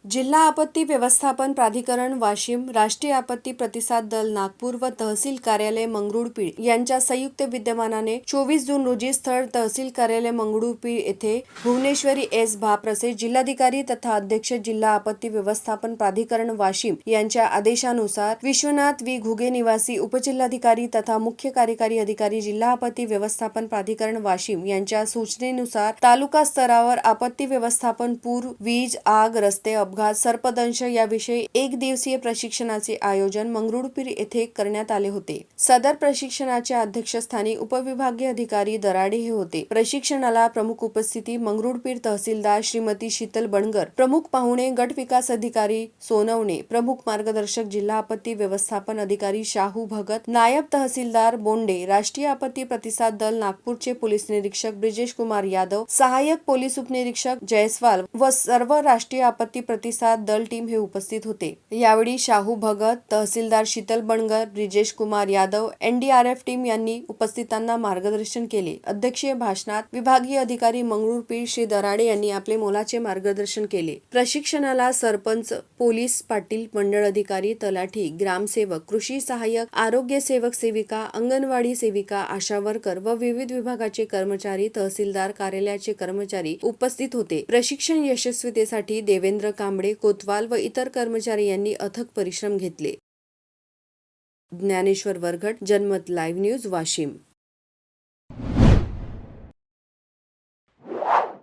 जिल्हा आपत्ती व्यवस्थापन प्राधिकरण वाशिम, राष्ट्रीय आपत्ती प्रतिसाद दल नागपूर व तहसील कार्यालय मंगरुळपीर यांच्या संयुक्त विद्यमानाने 24 जून रोजी स्थळ तहसील कार्यालय मंगरुळपीर येथे भुवनेश्वरी एस भाप्रसे जिल्हाधिकारी तथा अध्यक्ष जिल्हा आपत्ती व्यवस्थापन प्राधिकरण वाशिम यांच्या आदेशानुसार विश्वनाथ वी घुगे निवासी उपजिल्हाधिकारी तथा मुख्य कार्यकारी अधिकारी जिल्हा आपत्ती व्यवस्थापन प्राधिकरण वाशिम यांच्या सूचनेनुसार तालुका स्तरावर आपत्ती व्यवस्थापन, पूर, वीज, आग, रस्ते अपघात, सर्पदंश याविषयी एक दिवसीय प्रशिक्षणाचे आयोजन मंगरुळपीर येथे करण्यात आले होते। सदर प्रशिक्षणाच्या अध्यक्षस्थानी उपविभागीय अधिकारी दराडे हे होते। प्रशिक्षणाला प्रमुख उपस्थिती मंगरुळपीर तहसीलदार श्रीमती शीतल बनगर, प्रमुख पाहुणे गट विकास अधिकारी सोनवणे, प्रमुख मार्गदर्शक जिल्हा आपत्ती व्यवस्थापन अधिकारी शाहू भगत, नायब तहसीलदार बोंडे, राष्ट्रीय आपत्ती प्रतिसाद दल नागपूरचे पोलीस निरीक्षक ब्रिजेश कुमार यादव, सहाय्यक पोलीस उपनिरीक्षक जयस्वाल व सर्व राष्ट्रीय आपत्ती प्रतिसाद दल टीम हे उपस्थित होते। यावेळी शाहू भगत, तहसीलदार शीतल बनगर, ब्रिजेश कुमार यादव, एनडीआरएफ टीम यांनी उपस्थितांना मार्गदर्शन केले। अध्यक्षीय भाषणात विभागीय अधिकारी मंगरुळपीर श्री दराडे यांनी आपले मोलाचे मार्गदर्शन केले। प्रशिक्षणाला सरपंच, पोलीस पाटील, मंडळ अधिकारी, तलाठी, ग्रामसेवक, कृषी सहाय्यक, आरोग्य सेवक सेविका, अंगणवाडी सेविका, आशा वर्कर व विविध विभागाचे कर्मचारी, तहसीलदार कार्यालयाचे कर्मचारी उपस्थित होते। प्रशिक्षण यशस्वीतेसाठी देवेंद्र कांबळे, कोतवाल व इतर कर्मचारी यांनी अथक परिश्रम घेतले। ज्ञानेश्वर वरघट, जनमत लाईव्ह न्यूज, वाशिम।